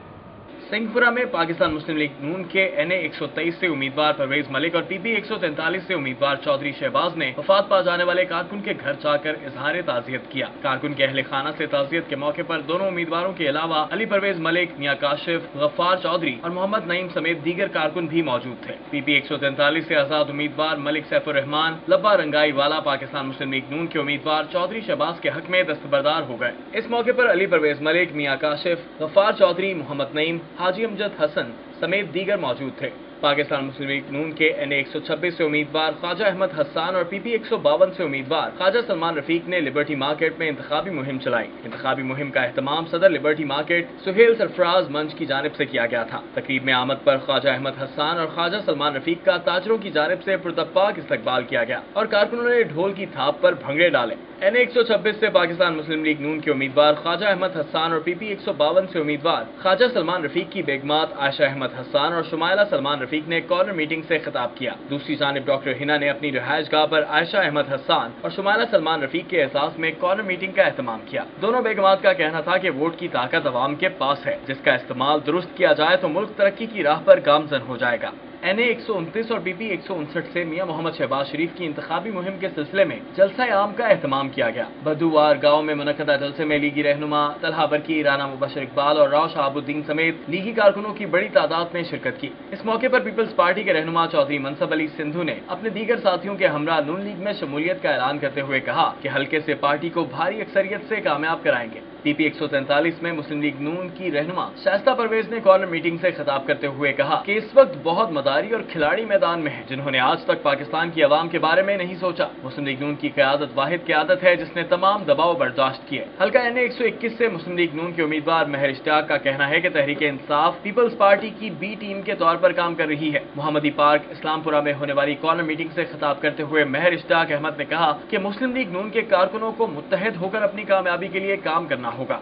सिंहपुरा में पाकिस्तान मुस्लिम लीग नून के NA 123 से उम्मीदवार परवेज मलिक और PP 143 से उम्मीदवार चौधरी शहबाज ने वफात पा जाने वाले कारकुन के घर जाकर इजहार ताज़ियत किया। कारकुन के अहले खाना से ताज़ियत के मौके पर दोनों उम्मीदवारों के अलावा अली परवेज मलिक, मियां काशिफ, गफ्फार चौधरी और मोहम्मद नईम समेत दीगर कारकुन भी मौजूद थे। PP 143 से आजाद उम्मीदवार मलिक सैफुर रहमान लब्बा रंगाई वाला पाकिस्तान मुस्लिम लीग नून के उम्मीदवार चौधरी शहबाज के हक में दस्तबरदार हो गए। इस मौके पर अली परवेज मलिक, मियां काशिफ, गफ्फार चौधरी, मोहम्मद नईम, हाजी अमजद हसन समेत दीगर मौजूद थे। पाकिस्तान मुस्लिम लीग नून के NA 126 से उम्मीदवार ख्वाजा अहमद हसन और PP 152 से उम्मीदवार ख्वाजा सलमान रफीक ने लिबर्टी मार्केट में इंतखाबी मुहिम चलाई। इंतखाबी मुहिम का एहतमाम सदर लिबर्टी मार्केट सुहेल सरफराज मंच की जानिब से किया गया था। तकरीब में आमद पर ख्वाजा अहमद हसन और ख्वाजा सलमान रफीक का ताजरों की जानिब से पुरतपाक इस्तकबाल किया गया और कारकुनों ने ढोल की थाप पर भंगड़े डाले। NA 126 से पाकिस्तान मुस्लिम लीग नून के उम्मीदवार ख्वाजा अहमद हसन और PP 152 से उम्मीदवार ख्वाजा सलमान रफीक की बेगमात आयशा अहमद हसन और शुमाइला सलमान रफीक ने कॉर्नर मीटिंग से खिताब किया। दूसरी जानिब डॉक्टर हिना ने अपनी रिहाइशगाह पर आयशा अहमद हसन और शुमाइला सलमान रफीक के एहसास में कॉर्नर मीटिंग का एहतमाम किया। दोनों बेगमात का कहना था कि वोट की ताकत अवाम के पास है, जिसका इस्तेमाल दुरुस्त किया जाए तो मुल्क तरक्की की राह पर गामजन हो जाएगा। NA 129 और PP 159 से मियां मोहम्मद शहबाज शरीफ की इंतखाबी मुहिम के सिलसिले में जलसा आम का एहतमाम किया गया। बदुवार गांव में मुनक्कदा जलसे में लीगी रहनुमा तलहा बरकी, राना मुबशर इकबाल और राव शहाबुद्दीन समेत लीगी कारकुनों की बड़ी तादाद ने शिरकत की। इस मौके पर पीपल्स पार्टी के रहनुमा चौधरी मनसब अली सिंधु ने अपने दीगर साथियों के हमरा नून लीग में शमूलियत का ऐलान करते हुए कहा कि हल्के से पार्टी को भारी अक्सरियत से कामयाब कराएंगे। PP 143 में मुस्लिम लीग नून की रहनुमा शाइस्ता परवेज ने कॉर्नर मीटिंग से खिताब करते हुए कहा कि इस वक्त बहुत मदारी और खिलाड़ी मैदान में हैं, जिन्होंने आज तक पाकिस्तान की आवाम के बारे में नहीं सोचा। मुस्लिम लीग नून की क़यादत वाहिद क़यादत है जिसने तमाम दबाव बर्दाश्त किए। हल्का NA 121 से मुस्लिम लीग नून के उम्मीदवार महर इश्तियाक का कहना है कि तहरीक इंसाफ पीपल्स पार्टी की B टीम के तौर पर काम कर रही है। मोहम्मदी पार्क इस्लामपुरा में होने वाली कॉर्नर मीटिंग से खिताब करते हुए महर इश्तियाक अहमद ने कहा कि मुस्लिम लीग नून के कारकुनों को मुत्तहद होकर अपनी कामयाबी के लिए काम करना होगा।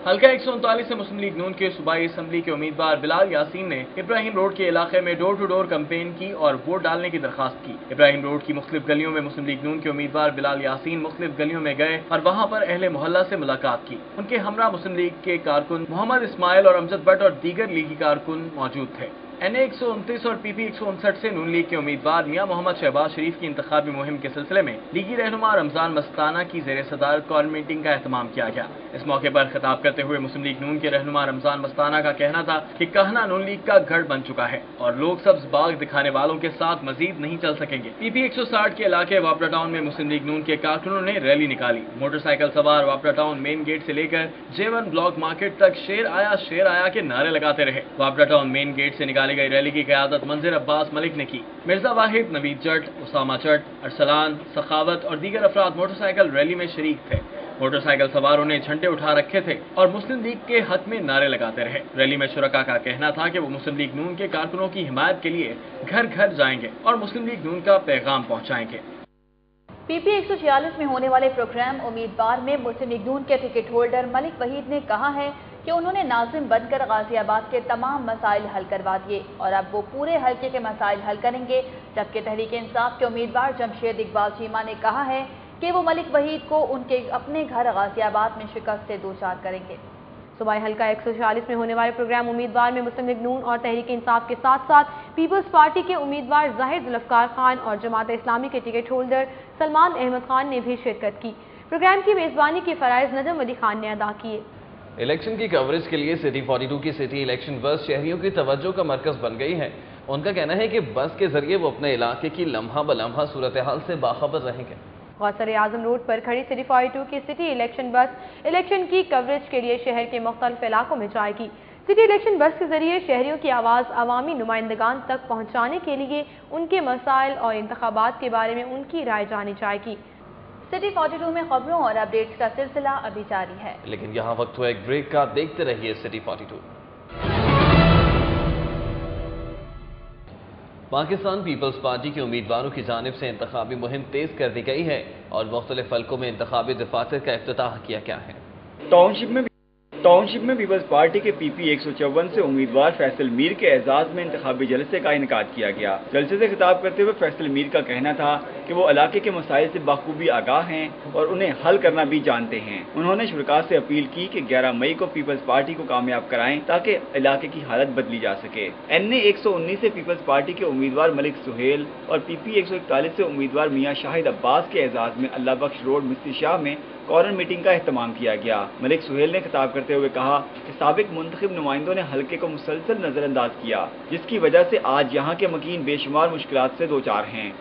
हल्का 139 से मुस्लिम लीग नून के सूबाई असम्बली के उम्मीदवार बिलाल यासीन ने इब्राहिम रोड के इलाके में डोर टू डोर कैंपेन की और वोट डालने की दरखास्त की। इब्राहिम रोड की मुख्तलिफ गलियों में मुस्लिम लीग नून के उम्मीदवार बिलाल यासीन मुख्तलिफ गलियों में गए और वहां पर अहले मोहल्ला से मुलाकात की। उनके हमरा मुस्लिम लीग के कारकुन मोहम्मद इस्माइल और अमजद भट्ट और दीगर लीगी कारकुन मौजूद थे। NA 129 और PP 159 से नून लीग के उम्मीदवार मियां मोहम्मद शहबाज शरीफ की इंतखाबी मुहिम के सिलसिले में लीगी रहनुमा रमजान मस्ताना की ज़ेर सदारत कॉर्नर मीटिंग का एहतमाम किया गया। इस मौके पर खिताब करते हुए मुस्लिम लीग नून के रहनुमा रमजान मस्ताना का कहना था कि कहना नून लीग का गढ़ बन चुका है और लोग सब्ज बाग दिखाने वालों के साथ मजीद नहीं चल सकेंगे। PP 160 के इलाके वापडा टाउन में मुस्लिम लीग नून के कारकुनों ने रैली निकाली। मोटरसाइकिल सवार वापडा टाउन मेन गेट से लेकर J1 ब्लॉक मार्केट तक शेर आया के नारे लगाते रहे। वापडा टाउन मेन गेट से निकाली गई रैली की क़यादत मंजिर अब्बास मलिक ने की। मिर्जा वाहिद, नवीद जट, उसामा चट, अरसलान, सखावत और दीगर अफराद मोटरसाइकिल रैली में शरीक थे। मोटरसाइकिल सवारों ने झंडे उठा रखे थे और मुस्लिम लीग के हक में नारे लगाते रहे। रैली में शुरका का कहना था कि वो मुस्लिम लीग नून के कारकुनों की हिमायत के लिए घर घर जाएंगे और मुस्लिम लीग नून का पैगाम पहुंचाएंगे। PP 146 में होने वाले प्रोग्राम उम्मीदवार में मुस्लिम लीग नून के टिकट होल्डर मलिक वहीद ने कहा है कि उन्होंने नाजिम बनकर गाजियाबाद के तमाम मसाइल हल करवा दिए और अब वो पूरे हल्के के मसाइल हल करेंगे। जबकि तहरीक इंसाफ के उम्मीदवार जमशेद इकबाल चीमा ने कहा है कि वो मलिक वहीद को उनके अपने घर गाजियाबाद में शिकस्त से दो चार करेंगे। सूबाई हल्का 140 में होने वाले प्रोग्राम उम्मीदवार में मुस्लिम लीग नून और तहरीक इंसाफ के साथ साथ पीपल्स पार्टी के उम्मीदवार जाहिर जुल्फकार खान और जमात इस्लामी के टिकट होल्डर सलमान अहमद खान ने भी शिरकत की। प्रोग्राम की मेज़बानी के फ़राइज़ नजम अली खान ने अदा किए। इलेक्शन की कवरेज के लिए सिटी 42 की सिटी इलेक्शन बस शहरियों की तवज्जो का मरकज बन गई है। उनका कहना है कि बस के जरिए वो अपने इलाके की लम्हा ब लम्हा सूरत हाल से बाखबर रहेंगे। गौसर-ए-आज़म रोड पर खड़ी सिटी 42 की सिटी इलेक्शन बस इलेक्शन की कवरेज के लिए शहर के मुख्तलिफ इलाकों में जाएगी। सिटी इलेक्शन बस के जरिए शहरियों की आवाज़ अवामी नुमाइंदगान तक पहुँचाने के लिए उनके मसाइल और इंतखाबात के बारे में उनकी राय जानी जाएगी। सिटी 42 में खबरों और अपडेट्स का सिलसिला अभी जारी है, लेकिन यहाँ वक्त हुआ एक ब्रेक का। देखते रहिए सिटी 42। पाकिस्तान पीपल्स पार्टी के उम्मीदवारों की जानिब से इंतखाबी मुहिम तेज कर दी गई है और मुख्तलिफ हल्कों में इंतखाबी दफातर का इफ्तिताह किया गया है। टाउनशिप में पीपल्स पार्टी के PP 154 से उम्मीदवार फैसल मीर के एजाज में इंतखाबी जलसे का इनेकाद किया गया। जलसे से खिताब करते हुए फैसल मीर का कहना था कि वो इलाके के मसाइल से बखूबी आगाह हैं और उन्हें हल करना भी जानते हैं। उन्होंने शुरका से अपील की कि 11 मई को पीपल्स पार्टी को कामयाब कराएं ताकि इलाके की हालत बदली जा सके। NA 119 से पीपल्स पार्टी के उम्मीदवार मलिक सुहेल और PP 141 से उम्मीदवार मियां शाहिद अब्बास के एजाज में अल्लाह बख्श रोड मिस्त्री शाह में कॉर्नर मीटिंग का एहतमाम किया गया। मलिक सुहेल ने खिताब करते हुए कहा कि साबिक मुंतखब नुमाइंदों ने हल्के को मुसलसल नजरअंदाज किया, जिसकी वजह से आज यहाँ के मकीन बेशुमार मुश्किलात से दो चार हैं।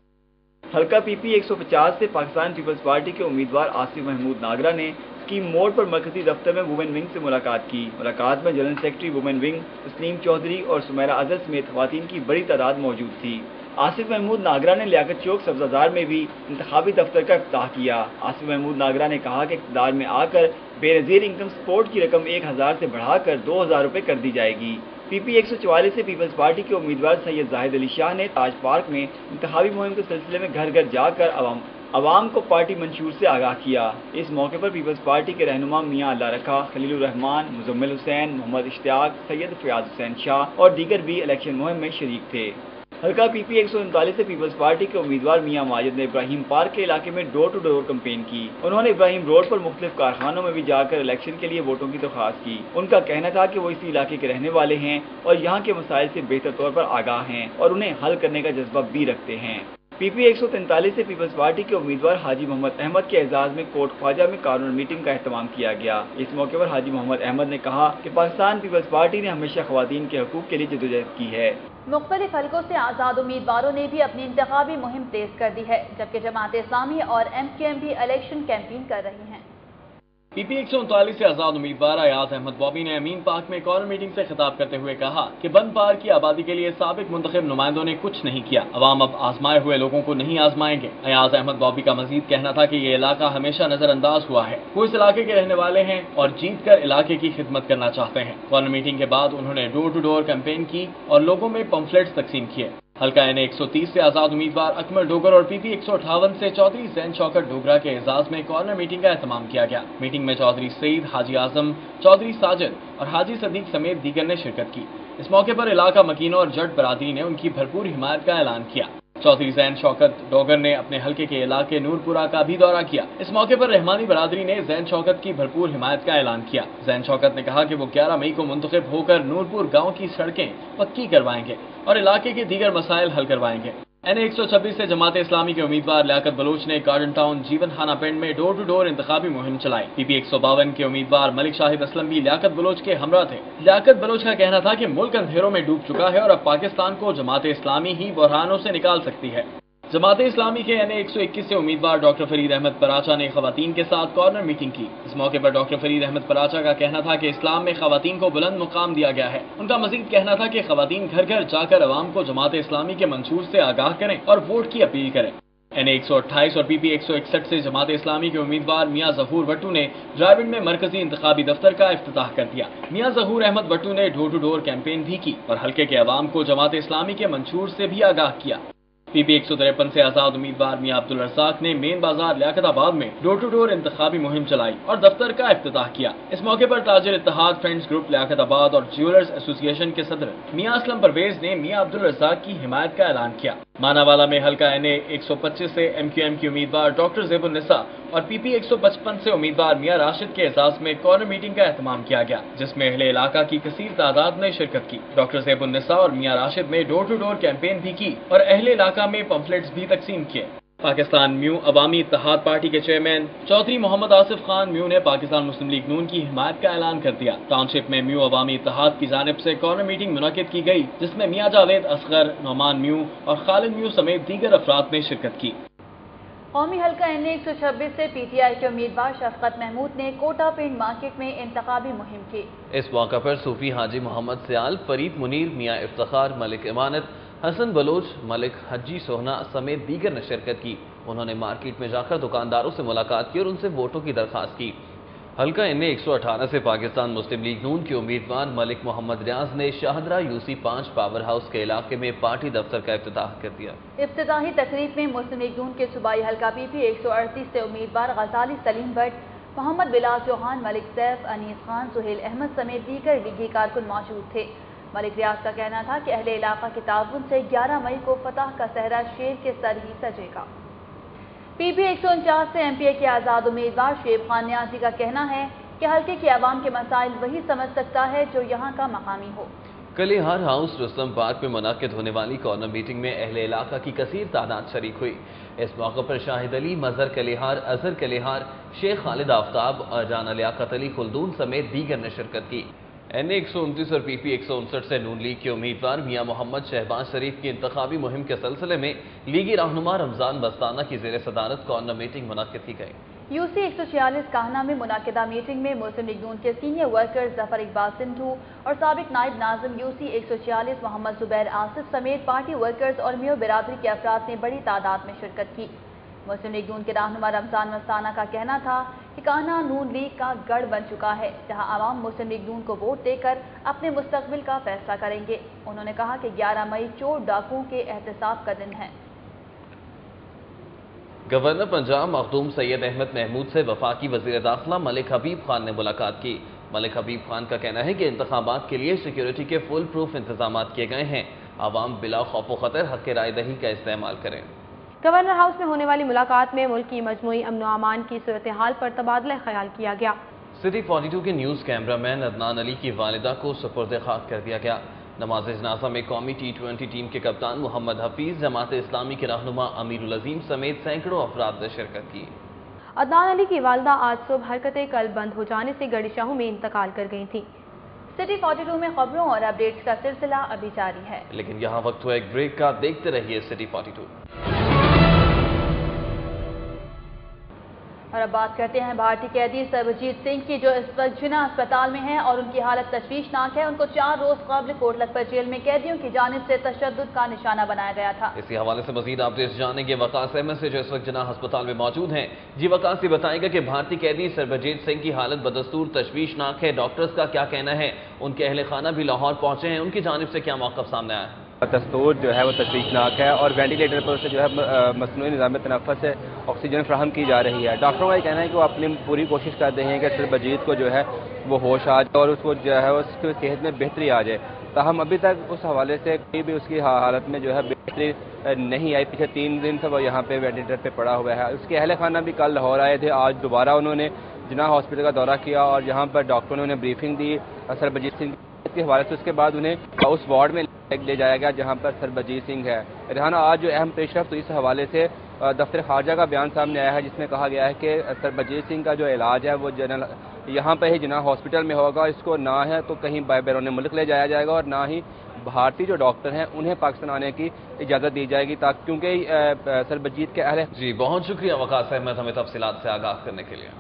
حلقہ PP 150 سے پاکستان پیپلز پارٹی کے امیدوار آصف محمود ناگرہ نے اسکیم موڑ پر مرکزی دفتر میں وومن ونگ سے ملاقات کی۔ ملاقات میں general secretary women wing Tasneem Chaudhry اور سمیرہ اظہر سمیت خواتین کی بڑی تعداد موجود تھی۔ آصف محمود ناگرہ نے لیاقت چوک سبزہ میں بھی انتخابی دفتر کا افتتاح کیا۔ آصف محمود ناگرہ نے کہا کہ اقتدار میں آ کر بے نظیر انکم سپورٹ کی رقم 1000 سے بڑھا کر 2000 روپے کر دی جائے گی۔ PP 144 سے پیپلز پارٹی کے امیدوار سید زاہد علی شاہ نے تاج پارک میں انتخابی مہم کے سلسلے میں گھر گھر جا کر عوام کو پارٹی منشور سے آگاہ کیا۔ اس موقع پر پیپلز پارٹی کے رہنما میاں اللہ رکھا، خلیل الرحمان، مزمل حسین، محمد اشتیاق، سید فیاض حسین شاہ اور دیگر بھی الیکشن مہم میں شریک تھے۔ حلقہ PP 139 سے پیپلز پارٹی کے امیدوار میاں ماجد نے ابراہیم پارک کے علاقے میں ڈور ٹو ڈور کمپین کی۔ انہوں نے ابراہیم روڈ پر مختلف کارخانوں میں بھی جا کر الیکشن کے لیے ووٹوں کی درخواست کی۔ ان کا کہنا تھا کہ وہ اسی علاقے کے رہنے والے ہیں اور یہاں کے مسائل سے بہتر طور پر آگاہ ہیں اور انہیں حل کرنے کا جذبہ بھی رکھتے ہیں۔ PP 143 سے پیپلز پارٹی کے امیدوار حاجی محمد احمد کے اعزاز میں کوٹ خواجہ میں کارنر میٹنگ کا اہتمام کیا گیا۔ اس موقع پر حاجی محمد احمد نے کہا کہ پاکستان پیپلز پارٹی نے ہمیشہ خواتین کے حقوق کے لیے جدوجہد کی ہے۔ مختلف حلقوں سے آزاد امیدواروں نے بھی اپنی انتخابی مہم تیز کر دی ہے، جبکہ جماعت اسلامی اور MQM بھی الیکشن کیمپین کر رہی ہیں۔ PP 139 سے آزاد امیدوار ایاز احمد بابی نے امین پارک میں کارنر میٹنگ سے خطاب کرتے ہوئے کہا کہ بند پارک کی آبادی کے لیے سابق منتخب نمائندوں نے کچھ نہیں کیا، عوام اب آزمائے ہوئے لوگوں کو نہیں آزمائیں گے۔ ایاز احمد بابی کا مزید کہنا تھا کہ یہ علاقہ ہمیشہ نظر انداز ہوا ہے، وہ اس علاقے کے رہنے والے ہیں اور جیت کر علاقے کی خدمت کرنا چاہتے ہیں۔ کارنر میٹنگ کے بعد انہوں نے ڈور ٹو ڈور کیمپین کی اور لوگوں میں پمفلیٹس تقسیم کیے۔ حلقہ NA 130 سے آزاد امیدوار اکمل ڈوگر اور PP 158 سے چودھری زین شوکت ڈوگرہ کے اعزاز میں کارنر میٹنگ کا اہتمام کیا گیا۔ میٹنگ میں چودھری سعید، حاجی اعظم، چودھری ساجد اور حاجی صدیق سمیت دیگر نے شرکت کی۔ اس موقع پر علاقہ مکینوں اور جٹ برادری نے ان کی بھرپور حمایت کا اعلان کیا۔ چودھری زین شوکت ڈوگر نے اپنے حلقے کے علاقے نورپورہ کا بھی دورہ کیا۔ اس موقع پر رحمانی برادری نے زین شوکت کی بھرپور حمایت کا اعلان کیا۔ زین شوکت نے کہا کہ وہ 11 مئی کو منتخب ہو کر نورپور گاؤں کی سڑکیں پکی کروائیں گے اور علاقے کے دیگر مسائل حل کروائیں گے۔ NA 126 سے جماعت اسلامی کے امیدوار لیاقت بلوچ نے گارڈن ٹاؤن جیون خانہ پنڈ میں ڈور ٹو ڈور انتخابی مہم چلائی۔ PP 152 کے امیدوار ملک شاہد اسلم بھی لیاقت بلوچ کے ہمراہ تھے۔ لیاقت بلوچ کا کہنا تھا کہ ملک اندھیروں میں ڈوب چکا ہے اور اب پاکستان کو جماعت اسلامی ہی بحرانوں سے نکال سکتی ہے۔ جماعت اسلامی کے NA 121 سے امیدوار ڈاکٹر فرید احمد پراچا نے خواتین کے ساتھ کارنر میٹنگ کی۔ اس موقع پر ڈاکٹر فرید احمد پراچا کا کہنا تھا کہ اسلام میں خواتین کو بلند مقام دیا گیا ہے۔ ان کا مزید کہنا تھا کہ خواتین گھر گھر جا کر عوام کو جماعت اسلامی کے منشور سے آگاہ کریں اور ووٹ کی اپیل کریں۔ NA 128 اور PP 161 سے جماعت اسلامی کے امیدوار میاں ظہور بٹو نے ڈرائیون میں مرکزی انتخابی دفتر کا افتتاح کر دیا۔ میاں ظہور احمد بٹو نے ڈور ٹو ڈور کیمپین بھی کی اور حلقے کے عوام کو جماعت اسلامی کے منشور سے بھی آگاہ کیا۔ PP 153 سے آزاد امیدوار میاں عبدالرزاق نے مین بازار لیاقت آباد میں ڈور ٹو ڈور انتخابی مہم چلائی اور دفتر کا افتتاح کیا۔ اس موقع پر تاجر اتحاد فرینڈز گروپ لیاقت آباد اور جیولرز ایسوسی ایشن کے صدر میاں اسلم پرویز نے میاں عبدالرزاق کی حمایت کا اعلان کیا۔ ماناوالا میں حلقہ NA 125 سے MQM کی امیدوار ڈاکٹر زیب النساء اور PP 155 سے امیدوار میاں راشد کے اعزاز میں کارنر میٹنگ کا اہتمام کیا گیا، جس میں اہل علاقہ کی کثیر تعداد نے شرکت کی۔ ڈاکٹر زیب النساء اور میاں راشد نے ڈور ٹو ڈور کیمپین بھی کی اور اہل علاقہ میں پمفلیٹس بھی تقسیم کیے۔ پاکستان میو عوامی اتحاد پارٹی کے چیئرمین چودھری محمد آصف خان میو نے پاکستان مسلم لیگ نون کی حمایت کا اعلان کر دیا۔ ٹاؤن شپ میں میو عوامی اتحاد کی جانب سے کارنر میٹنگ منعقد کی گئی، جس میں میاں جاوید اصغر، نعمان میو اور خالد میو سمیت دیگر افراد نے شرکت کی۔ قومی حلقہ NA 126 سے PTI کے امیدوار شفقت محمود نے کوٹا پنڈ مارکیٹ میں انتخابی مہم کی۔ اس موقع پر صوفی حاجی محمد سیال، فرید منیر، میاں افتخار، ملک امانت، حسن بلوچ، ملک حجی سوہنا سمیت دیگر نے شرکت کی۔ انہوں نے مارکیٹ میں جا کر دکانداروں سے ملاقات کی اور ان سے ووٹوں کی درخواست کی۔ حلقہ NA 118 سے پاکستان مسلم لیگ نون کے امیدوار ملک محمد ریاض نے شاہدرہ UC5 پاور ہاؤس کے علاقے میں پارٹی دفتر کا افتتاح کر دیا۔ افتتاحی تقریب میں مسلم لیگ نون کے صوبائی حلقہ PP 138 سے امیدوار غزالی سلیم بٹ، محمد بلال چوہان، ملک سیف، انیس خان، سہیل احمد سمیت دیگر لیگی کارکن موجود تھے۔ ملک ریاض کا کہنا تھا کہ اہل علاقہ کے تعاون سے 11 مئی کو فتح کا صحرا شیر کے سر ہی سجے گا۔ PP 149 سے MPA کے آزاد امیدوار شعیب خان نیازی کا کہنا ہے کہ حلقے کے عوام کے مسائل وہی سمجھ سکتا ہے جو یہاں کا مقامی ہو۔ کلیہار ہاؤس رستم پارک میں منعقد ہونے والی کارنر میٹنگ میں اہل علاقہ کی کثیر تعداد شریک ہوئی۔ اس موقع پر شاہد علی، مظہر کلیہار، اظہر کلیہار، شیخ خالد آفتاب اور جانا لیاقت علی خلدون سمیت دیگر نے شرکت کی۔ NA 129 और PP 159 से नून लीग के उम्मीदवार मियां मोहम्मद शहबाज शरीफ की इंतखाबी मुहिम के सिलसिले में लीगी रहनुमा रमजान मस्ताना की ज़ेर सदारत कॉर्नर मीटिंग मुनक्किद की गई। UC 146 काहना में मुनाकिदा मीटिंग में मुस्लिम लीग नून के सीनियर वर्कर जफर इकबाल सिंधु और साबिक नायब नाज़िम UC 146 मोहम्मद जुबैर आसिफ समेत पार्टी वर्कर्स और मियो बिरादरी के अफराद ने बड़ी तादाद में शिरकत की। मुस्लिम लीग नून के रहनुमा रमजान मस्ताना का कहना था कि काहना नून लीग का गढ़ बन चुका है, जहां आवाम मुस्लिम लीग नून को वोट देकर अपने मुस्तकबिल का फैसला करेंगे। उन्होंने कहा कि 11 मई चोर डाकुओं के एहतसाब का दिन है। गवर्नर पंजाब मखदूम सैयद अहमद महमूद से वफाकी वज़ीर दाखिला मलिक हबीब खान ने मुलाकात की। मलिक हबीब खान का कहना है कि इंतखाबात के लिए सिक्योरिटी के फुल प्रूफ इंतजाम किए गए हैं। आवाम बिला खौफ व खतर हक़ राय दही का इस्तेमाल करें। गवर्नर हाउस में होने वाली मुलाकात में मुल्क की मजमूई अमन व अमान की सूरत हाल पर तबादला ख्याल किया गया। सिटी 42 के न्यूज़ कैमरामैन अदनान अली की वालिदा को सुपुर्द खाक कर दिया गया। नमाज जनाजा में कौमी T20 टीम के कप्तान मोहम्मद हफीज, जमात इस्लामी के रहनुमा अमीरुल अजीम समेत सैकड़ों अफराद ने शिरकत की। अदनान अली की वालिदा आज सुबह हरकतें कल बंद हो जाने से गड़ीशाहों में इंतकाल कर गई थी। सिटी 42 में खबरों और अपडेट्स का सिलसिला अभी जारी है, लेकिन यहाँ वक्त हुआ एक ब्रेक का। देखते रहिए सिटी 42। और अब बात करते हैं भारतीय कैदी सर्बजीत सिंह की, जो इस वक्त जिन्ना अस्पताल में हैं और उनकी हालत तशवीशनाक है। उनको 4 रोज कबल कोट लखपत जेल में कैदियों की जानिब से तशद्दुद का निशाना बनाया गया था। इसी हवाले से मजीद अपडेट्स जानेंगे वकास अहमद से, जो इस वक्त जिन्ना अस्पताल में मौजूद हैं। जी वकास, ये बताएगा कि भारतीय कैदी सर्बजीत सिंह की हालत बदस्तूर तशवीशनाक है, डॉक्टर्स का क्या कहना है? उनके अहले खाना भी लाहौर पहुंचे हैं, उनकी जानिब से क्या मौक़िफ़ सामने आया है? दस्तूर जो है वो तशवीशनाक है और वेंटिलेटर पर उसे जो है मसनूई निज़ाम तनफ़्फ़ुस से ऑक्सीजन फ्राहम की जा रही है। डॉक्टरों का ये कहना है कि वो अपनी पूरी कोशिश कर रहे हैं कि सर्बजीत को जो है वो होश आ जाए और उसको जो है उसकी सेहत में बेहतरी आ जाए। ताहम अभी तक उस हवाले से कोई भी उसकी हालत में जो है बेहतरी नहीं आई। पिछले 3 दिन से वो यहाँ पे वेंटिलेटर पे पड़ा हुआ है। उसके अहले खाना भी कल लाहौर आए थे। आज दोबारा उन्होंने जिन्ना हॉस्पिटल का दौरा किया और यहाँ पर डॉक्टरों ने उन्हें ब्रीफिंग दी सर्बजीत सिंह के हवाले से। उसके बाद उन्हें उस वार्ड में ले जाया गया जहाँ पर सर्बजीत सिंह है। रेहाना, आज जो अहम पेशरफ तो इस हवाले से दफ्तर खारजा का बयान सामने आया है, जिसमें कहा गया है कि सर्बजीत सिंह का जो इलाज है वो जनरल यहाँ पर ही जिन्ना हॉस्पिटल में होगा। इसको ना है तो कहीं बैरून मुल्क ले जाया जाएगा और ना ही भारतीय जो डॉक्टर हैं उन्हें पाकिस्तान आने की इजाज़त दी जाएगी, ताकि क्योंकि सर्बजीत के अहले। जी बहुत शुक्रिया वकास अहमद हमें तफसीलात से आगाह करने के लिए।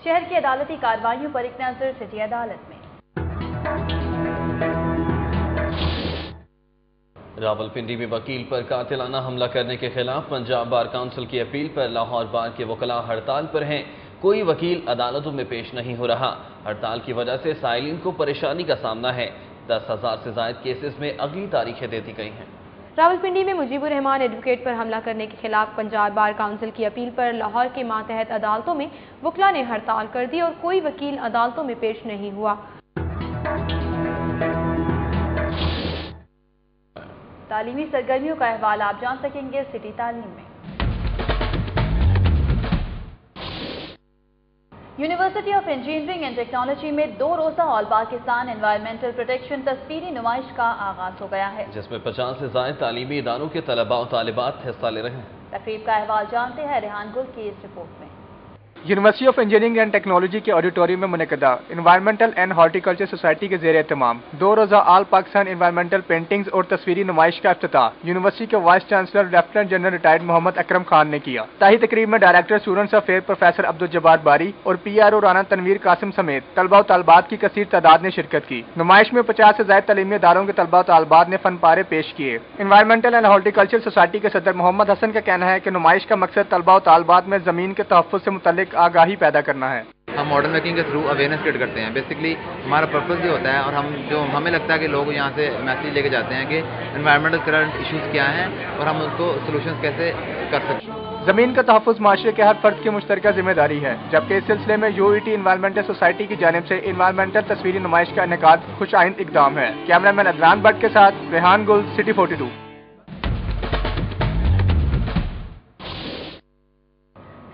शहर की अदालती कार्रवाइयों पर एक नजर सिटी अदालत में। रावलपिंडी में वकील पर कातिलाना हमला करने के खिलाफ पंजाब बार काउंसिल की अपील पर लाहौर बार के वकला हड़ताल पर हैं। कोई वकील अदालतों में पेश नहीं हो रहा। हड़ताल की वजह से साइलिन को परेशानी का सामना है। 10,000 से ज्यादा केसेस में अगली तारीखें दे दी गई हैं। रावलपिंडी में मुजीबुर रहमान एडवोकेट पर हमला करने के खिलाफ पंजाब बार काउंसिल की अपील पर लाहौर के मातहत अदालतों में वकला ने हड़ताल कर दी और कोई वकील अदालतों में पेश नहीं हुआ। तालीमी सरगर्मियों का अहवाल आप जान सकेंगे सिटी तालीम में। University of engineering and technology में 2 रोज़ा ऑल पाकिस्तान एनवायरमेंटल प्रोटेक्शन तस्वीरी नुमाइश का आगाज हो गया है, जिसमें 50 से ज्यादा तालीमी इदारों के तलबा और तालिबात हिस्सा ले रहे हैं। तकरीब का अहवाल जानते हैं रेहान गुल की इस रिपोर्ट में। University of engineering and technology के ऑडिटोरियम में मुनक़दा एनवायरमेंटल एंड हॉर्टिकल्चर सोसाइटी के ज़ेर एहतमाम 2 रोज़ा ऑल पाकिस्तान एनवायरमेंटल पेंटिंग्स और तस्वीरी नुमाइश का इफ्तिताह यूनिवर्सिटी के vice chancellor lieutenant general retired Mohammad Akram Khan ने किया। ताही तकरीब में director students affair professor Abdul Jabbar Bari और PRO राना तनवीर कासिम समेत तलबा और तालबात की कसीर तादाद ने शिरकत की। नुमाइश में 50 से ज्यादा तालीमी इदारों के तलबा और तालबात ने फन पारे पेश किए। एनवायरमेंटल एंड हॉर्टिकल्चर सोसाइटी के सदर मोहम्मद हसन का कहना है कि नुमाइश का मकसद तलबा और तालबात में जमीन के तहफ़्फ़ुज़ से मुतल्लिक आगाही पैदा करना है। हम मॉडर्न मेकिंग के थ्रू अवेयरनेस क्रिएट करते हैं। बेसिकली हमारा पर्पस ये होता है और हमें लगता है कि लोग यहाँ से मैसेज लेके जाते हैं कि एनवायरमेंटल करंट इश्यूज क्या हैं और हम उनको सोल्यूशंस कैसे कर सकते हैं। जमीन का तहफ़्फ़ुज़ माशरे के हर फर्द की मुश्तरका जिम्मेदारी है, जबकि इस सिलसिले में UET एनवायरमेंटल सोसाइटी की जानिब से एनवायरमेंटल तस्वीरी नुमाइश का इनेकाद खुशआइंद इक़दाम है। कैमरामैन अदनान भट्ट के साथ रेहान गुल, सिटी 42।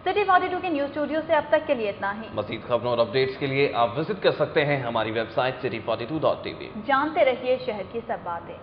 सिटी 42 के न्यूज स्टूडियो से अब तक के लिए इतना ही। मज़ीद खबरों और अपडेट्स के लिए आप विजिट कर सकते हैं हमारी वेबसाइट city42.tv। जानते रहिए शहर की सब बातें।